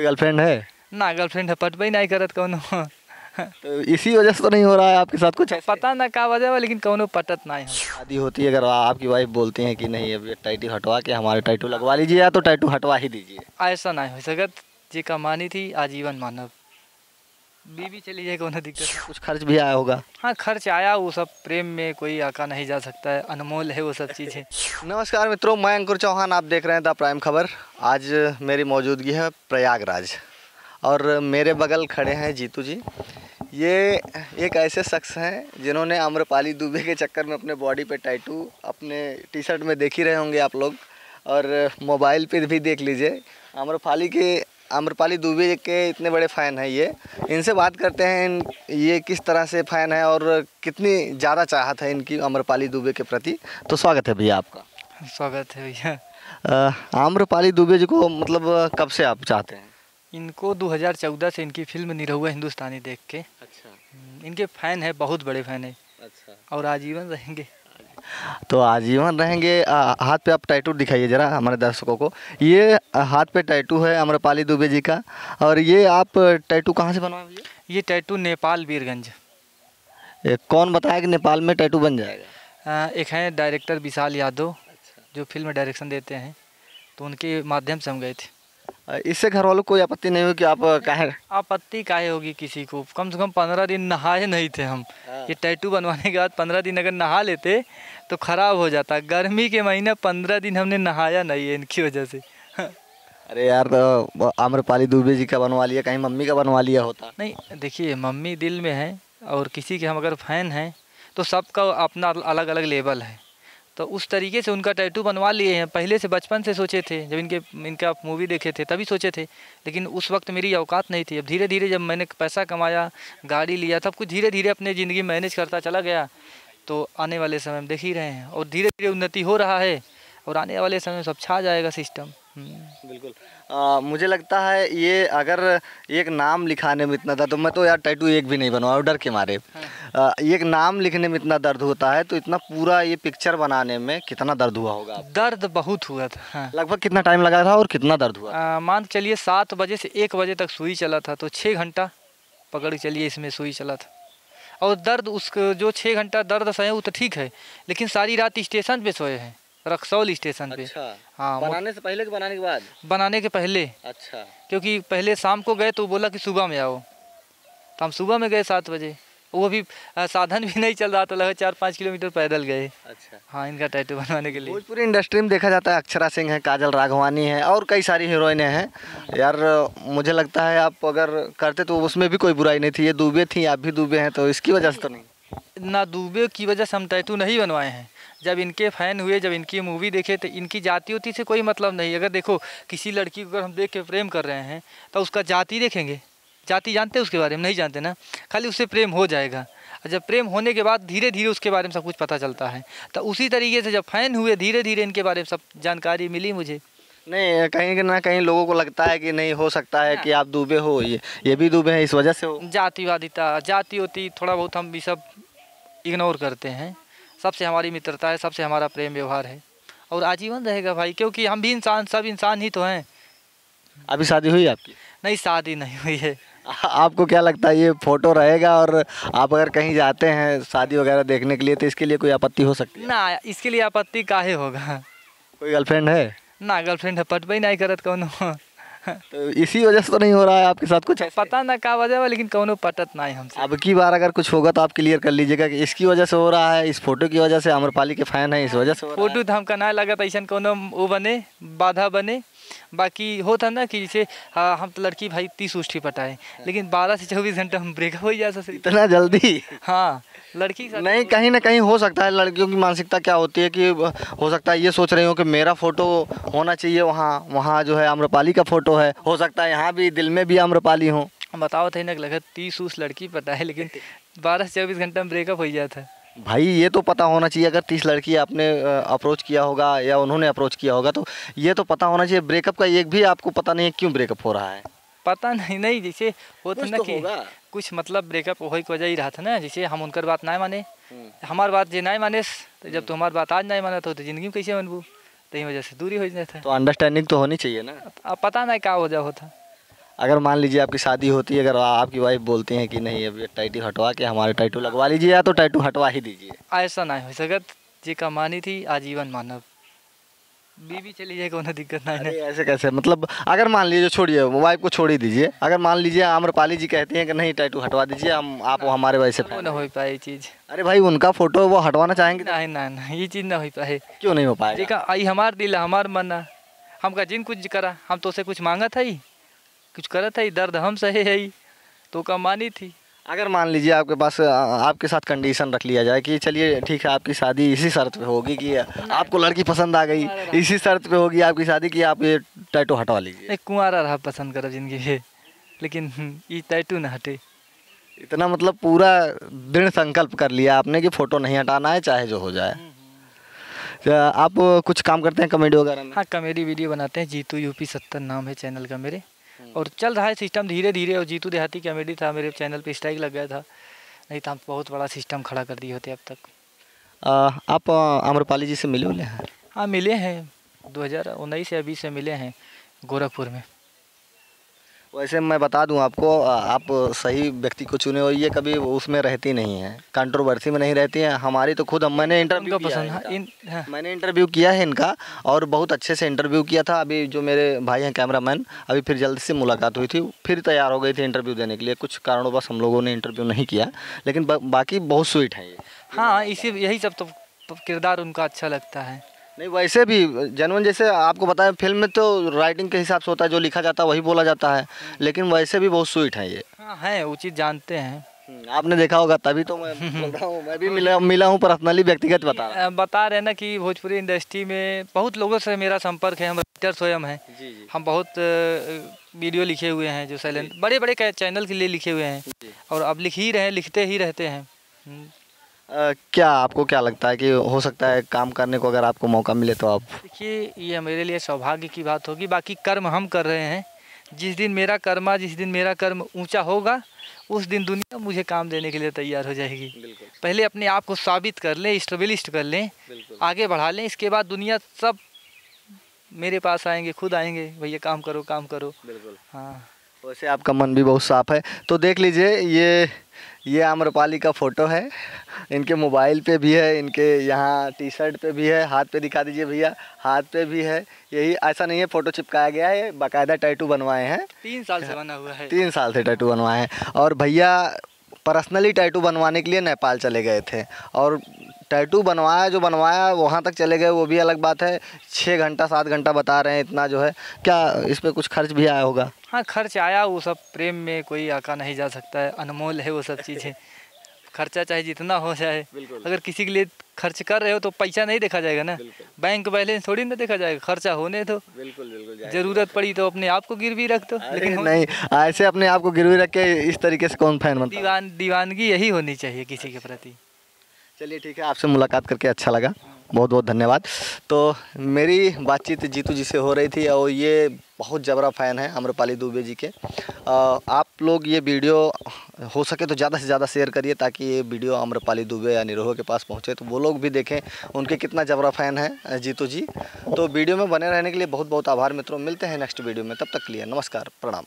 कोई गर्लफ्रेंड है? ना गर्लफ्रेंड है, पटबे नहीं करत कौनो। तो इसी वजह से तो नहीं हो रहा है आपके साथ कुछ ऐसे? पता ना का वजह बा, लेकिन कौनो पटत नहीं हम। शादी होती है, अगर आपकी वाइफ बोलती हैं कि नहीं अब ये टैटू हटवा के हमारे टैटू लगवा लीजिए या तो टैटू हटवा ही दीजिए। ऐसा नहीं हो सकत, जी का मानी थी आजीवन मानव। बीवी चली जाए कोनो दिक्कत नहीं। कुछ खर्च भी आया होगा? हाँ खर्च आया, वो सब प्रेम में कोई आका नहीं जा सकता है, अनमोल है वो सब चीज़ें। नमस्कार मित्रों, मैं अंकुर चौहान, आप देख रहे हैं द प्राइम खबर। आज मेरी मौजूदगी है प्रयागराज और मेरे बगल खड़े हैं जीतू जी। ये एक ऐसे शख्स हैं जिन्होंने आम्रपाली दुबे के चक्कर में अपने बॉडी पे टैटू, अपने टी शर्ट में देख ही रहे होंगे आप लोग और मोबाइल पे भी देख लीजिए। आम्रपाली दुबे के इतने बड़े फ़ैन हैं ये। इनसे बात करते हैं ये किस तरह से फ़ैन है और कितनी ज़्यादा चाहत है इनकी आम्रपाली दुबे के प्रति। तो स्वागत है भैया आपका। स्वागत है भैया। आम्रपाली दुबे जी को मतलब कब से आप चाहते हैं? इनको 2014 से इनकी फिल्म निरहुआ हिंदुस्तानी देख के। अच्छा। इनके फ़ैन है, बहुत बड़े फ़ैन है। अच्छा। और आजीवन रहेंगे। तो आजीवन रहेंगे। हाथ पे आप टैटू दिखाइए ज़रा हमारे दर्शकों को। ये हाथ पे टैटू है आम्रपाली दुबे जी का। और ये आप टैटू कहाँ से बनवाए भैया? ये टैटू नेपाल वीरगंज। कौन बताया कि नेपाल में टैटू बन जाएगा? एक हैं डायरेक्टर विशाल यादव, जो फिल्म डायरेक्शन देते हैं, तो उनके माध्यम से हम गए थे। इससे घर वालों को कोई आपत्ति नहीं हुई कि आप काहे? आपत्ति काहे होगी किसी को? कम से कम 15 दिन नहाए नहीं थे हम। ये टैटू बनवाने के बाद 15 दिन अगर नहा लेते तो ख़राब हो जाता। गर्मी के महीने 15 दिन हमने नहाया नहीं है इनकी वजह से। अरे यार, तो आम्रपाली दुबे जी का बनवा लिया, कहीं मम्मी का बनवा लिया होता? नहीं देखिए, मम्मी दिल में है और किसी के हम अगर फ़ैन हैं तो सबका अपना अलग अलग लेवल है। तो उस तरीके से उनका टैटू बनवा लिए हैं। पहले से बचपन से सोचे थे, जब इनका मूवी देखे थे तभी सोचे थे, लेकिन उस वक्त मेरी औकात नहीं थी। अब धीरे धीरे जब मैंने पैसा कमाया, गाड़ी लिया, तब कुछ धीरे धीरे अपने ज़िंदगी मैनेज करता चला गया। तो आने वाले समय में देख ही रहे हैं और धीरे धीरे उन्नति हो रहा है और आने वाले समय में सब छा जाएगा सिस्टम। बिल्कुल। मुझे लगता है ये अगर एक नाम लिखाने में इतना दर्द, तो मैं तो यार टैटू एक भी नहीं बनवाऊँ डर के मारे। एक नाम लिखने में इतना दर्द होता है तो इतना पूरा ये पिक्चर बनाने में कितना दर्द हुआ होगा? दर्द बहुत हुआ था। हाँ। लगभग कितना टाइम लगा था और कितना दर्द हुआ? मान के चलिए 7 बजे से 1 बजे तक सुई चला था, तो 6 घंटा पकड़ के चलिए इसमें सुई चला था। और दर्द उसको जो 6 घंटा दर्द सहे वो तो ठीक है, लेकिन सारी रात स्टेशन पे सोए हैं, रक्सौल स्टेशन पे। अच्छा। हाँ, बनाने से पहले कि बनाने के बाद? बनाने के पहले। अच्छा। क्योंकि पहले शाम को गए तो बोला कि सुबह में आओ, तो हम सुबह में गए 7 बजे। वो भी साधन भी नहीं चल रहा था, लगा 4-5 किलोमीटर पैदल गए। अच्छा। हाँ, इनका टैटू बनवाने के लिए। भोजपुरी इंडस्ट्री में देखा जाता है अक्षरा सिंह है, काजल राघवानी है और कई सारी हीरोइनें हैं। यार मुझे लगता है आप अगर करते तो उसमें भी कोई बुराई नहीं थी। ये दुबे थी, आप भी दुबे हैं, तो इसकी वजह से तो नहीं? ना दुबे की वजह से हम टैटू नहीं बनवाए हैं। जब इनके फ़ैन हुए, जब इनकी मूवी देखे, तो इनकी जाति उती से कोई मतलब नहीं। अगर देखो किसी लड़की को अगर हम देख के प्रेम कर रहे हैं तो उसका जाति देखेंगे? जाति जानते हैं उसके बारे में? नहीं जानते ना। खाली उससे प्रेम हो जाएगा और जब प्रेम होने के बाद धीरे धीरे उसके बारे में सब कुछ पता चलता है। तो उसी तरीके से जब फ़ैन हुए, धीरे धीरे इनके बारे में सब जानकारी मिली मुझे। नहीं, कहीं ना कहीं लोगों को लगता है कि नहीं, हो सकता है कि आप दुबे हो, ये भी दुबे हैं, इस वजह से हो। जातिवादिता, जाति होती थोड़ा बहुत हम भी सब इग्नोर करते हैं। सबसे हमारी मित्रता है, सबसे हमारा प्रेम व्यवहार है और आजीवन रहेगा भाई, क्योंकि हम भी इंसान, सब इंसान ही तो हैं। अभी शादी हुई आपकी? नहीं, शादी नहीं हुई है। आपको क्या लगता है ये फोटो रहेगा और आप अगर कहीं जाते हैं शादी वगैरह देखने के लिए तो इसके लिए कोई आपत्ति हो सकती है? ना, इसके लिए आपत्ति काहे होगा? कोई गर्लफ्रेंड है? ना गर्लफ्रेंड है, पटबे नहीं करत कौनो। तो इसी वजह से तो नहीं हो रहा है आपके साथ कुछ ऐसे? पता ना का वजह है, लेकिन कौनो पटत नहीं हमसे। अब की बार अगर कुछ होगा तो आप क्लियर कर लीजिएगा कि इसकी वजह से हो रहा है, इस फोटो की वजह से, आम्रपाली के फैन है इस वजह से हो रहा है। फोटो तो हमका ना लगा था ऐसा कोनो वो बने, बाधा बने। बाकी होता ना कि जैसे हम तो लड़की भाई 30 उष्ठी पटाए, लेकिन 12 से 24 घंटा हम ब्रेकअप हो जाता है। इतना जल्दी? हाँ, लड़की नहीं, कहीं ना कहीं हो सकता है। लड़कियों की मानसिकता क्या होती है कि हो सकता है ये सोच रही हो कि मेरा फोटो होना चाहिए वहाँ जो है आम्रपाली का फोटो है, हो सकता है यहाँ भी दिल में भी आम्रपाली हो। बताओ थे ना, लगा 30 उस लड़की पता है, लेकिन 12 से 24 घंटा में ब्रेकअप हो जाता है। भाई ये तो पता होना चाहिए, अगर 30 लड़की आपने अप्रोच किया होगा या उन्होंने अप्रोच किया होगा तो ये तो पता होना चाहिए। ब्रेकअप का एक भी आपको पता नहीं है क्यों ब्रेकअप हो रहा है? पता नहीं जैसे होता ना तो कि होगा। कुछ मतलब ब्रेकअप वही की वजह ही रहा था ना, जैसे हम उनकर बात ना माने, हमार बात जे ना माने, तो जब तुम्हारी बात आज नहीं माना तो ज़िंदगी में कैसे मनबू, तो वजह से दूरी हो जाता है। तो अंडरस्टैंडिंग तो होनी चाहिए ना। अब पता नहीं क्या वजह होता। अगर मान लीजिए आपकी शादी होती है, अगर आपकी वाइफ बोलती हैं कि नहीं अब ये टैटू हटवा के हमारे टैटू लगवा लीजिए या तो टैटू हटवा ही दीजिए। ऐसा ना हो सकत जी का मानी थी आजीवन मानव बीवी चली जाए कोनो दिक्कत नहीं अरे है। ऐसे कैसे, मतलब अगर मान लीजिए, छोड़िए वाइफ को छोड़ ही दीजिए, अगर मान लीजिए आम्रपाली जी कहती हैं कि नहीं टैटू हटवा दीजिए, हम आप हमारे वैसे वो ना हो पाए चीज़। अरे भाई उनका फोटो वो हटवाना चाहेंगे नहीं ना ना ये चीज़ ना हो पाए। क्यों नहीं हो जी पाएगा? का आई हमार दिल है हमार मन है हमका जिन कुछ करा हम तो से कुछ मांगा था ही कुछ करा था ही दर्द हम सहे है ही तो का मानी थी। अगर मान लीजिए आपके पास आपके साथ कंडीशन रख लिया जाए कि चलिए ठीक है आपकी शादी इसी शर्त पे होगी कि आपको लड़की पसंद आ गई, इसी शर्त पे होगी आपकी शादी कि आप ये टैटू हटवा लीजिए। एक कुंवारा रहा पसंद करो जिंदगी में लेकिन ये टैटू ना हटे। इतना मतलब पूरा दृढ़ संकल्प कर लिया आपने कि फ़ोटो नहीं हटाना है चाहे जो हो जाए। तो आप कुछ काम करते हैं कॉमेडी वगैरह में? हाँ कॉमेडी वीडियो बनाते हैं जीतू यूपी 70 नाम है चैनल का मेरे और चल रहा है सिस्टम धीरे धीरे। और जीतू देहाती कॉमेडी था मेरे चैनल पे स्ट्राइक लग गया था नहीं तो हम बहुत बड़ा सिस्टम खड़ा कर दिए होते अब तक। आप आम्रपाली जी से मिले हुए हैं? हाँ मिले हैं 2019 या 20 में मिले हैं गोरखपुर में। वैसे मैं बता दूं आपको, आप सही व्यक्ति को चुने हो, ये कभी उसमें रहती नहीं है, कंट्रोवर्सी में नहीं रहती है। हमारी तो खुद मैंने इंटरव्यू उनको किया पसंद है हाँ, हाँ। मैंने इंटरव्यू किया है इनका और बहुत अच्छे से इंटरव्यू किया था। अभी जो मेरे भाई हैं कैमरामैन, अभी फिर जल्दी से मुलाकात हुई थी, फिर तैयार हो गई थी इंटरव्यू देने के लिए। कुछ कारणों हम लोगों ने इंटरव्यू नहीं किया, लेकिन बाकी बहुत स्वीट है ये। हाँ इसी यही सब तो किरदार उनका अच्छा लगता है। नहीं वैसे भी जनवन, जैसे आपको पता है फिल्म में तो राइटिंग के हिसाब से होता है, जो लिखा जाता है वही बोला जाता है, लेकिन वैसे भी बहुत स्वीट है ये। हाँ है उचित जानते हैं। आपने देखा होगा तभी तो मैं बोल रहा हूँ, मैं भी मिला हूँ पर्सनली, व्यक्तिगत बता रहे हैं ना कि भोजपुरी इंडस्ट्री में बहुत लोगों से मेरा संपर्क है। हम राइटर स्वयं हैं, हम बहुत वीडियो लिखे हुए हैं जो साइलेंट बड़े बड़े चैनल के लिए लिखे हुए हैं और अब लिख ही रहे हैं, लिखते ही रहते हैं। क्या आपको क्या लगता है कि हो सकता है काम करने को अगर आपको मौका मिले तो आप? देखिए ये मेरे लिए सौभाग्य की बात होगी, बाकी कर्म हम कर रहे हैं। जिस दिन मेरा कर्म ऊंचा होगा उस दिन दुनिया मुझे काम देने के लिए तैयार हो जाएगी। पहले अपने आप को साबित कर लें, स्टेबलिस्ट कर लें, आगे बढ़ा लें, इसके बाद दुनिया सब मेरे पास आएंगे, खुद आएंगे, भैया काम करो काम करो। हाँ वैसे आपका मन भी बहुत साफ है। तो देख लीजिए ये आम्रपाली का फ़ोटो है, इनके मोबाइल पे भी है, इनके यहाँ टी शर्ट पे भी है, हाथ पे दिखा दीजिए भैया, हाथ पे भी है। यही ऐसा नहीं है फ़ोटो चिपकाया गया है, बाकायदा टैटू बनवाए हैं। 3 साल से बना हुआ है। 3 साल से टैटू बनवाए हैं। और भैया पर्सनली टैटू बनवाने के लिए नेपाल चले गए थे और टैटू बनवाया वहाँ तक चले गए, वो भी अलग बात है। 6 घंटा 7 घंटा बता रहे हैं इतना जो है। क्या इस पर कुछ खर्च भी आया होगा? हाँ खर्च आया, वो सब प्रेम में कोई आका नहीं जा सकता है, अनमोल है वो सब चीज़ें। खर्चा चाहे जितना हो जाए, अगर किसी के लिए खर्च कर रहे हो तो पैसा नहीं देखा जाएगा ना, बैंक बैलेंस थोड़ी ना देखा जाएगा, खर्चा होने दो। जरूरत पड़ी तो अपने आप को गिरवी रख दो। लेकिन नहीं ऐसे अपने आप को गिरवी रख के इस तरीके से कौन फैन बनता है? दीवानगी यही होनी चाहिए किसी के प्रति। चलिए ठीक है, आपसे मुलाकात करके अच्छा लगा, बहुत बहुत धन्यवाद। तो मेरी बातचीत जीतू जी से हो रही थी और ये बहुत जबरा फ़ैन है आम्रपाली दुबे जी के। आप लोग ये वीडियो हो सके तो ज़्यादा से ज़्यादा शेयर करिए ताकि ये वीडियो आम्रपाली दुबे या निरोह के पास पहुँचे तो वो लोग भी देखें उनके कितना जबरा फ़ैन है जीतू जी। तो वीडियो में बने रहने के लिए बहुत बहुत आभार मित्रों। मिलते हैं नेक्स्ट वीडियो में, तब तक के लिए नमस्कार, प्रणाम।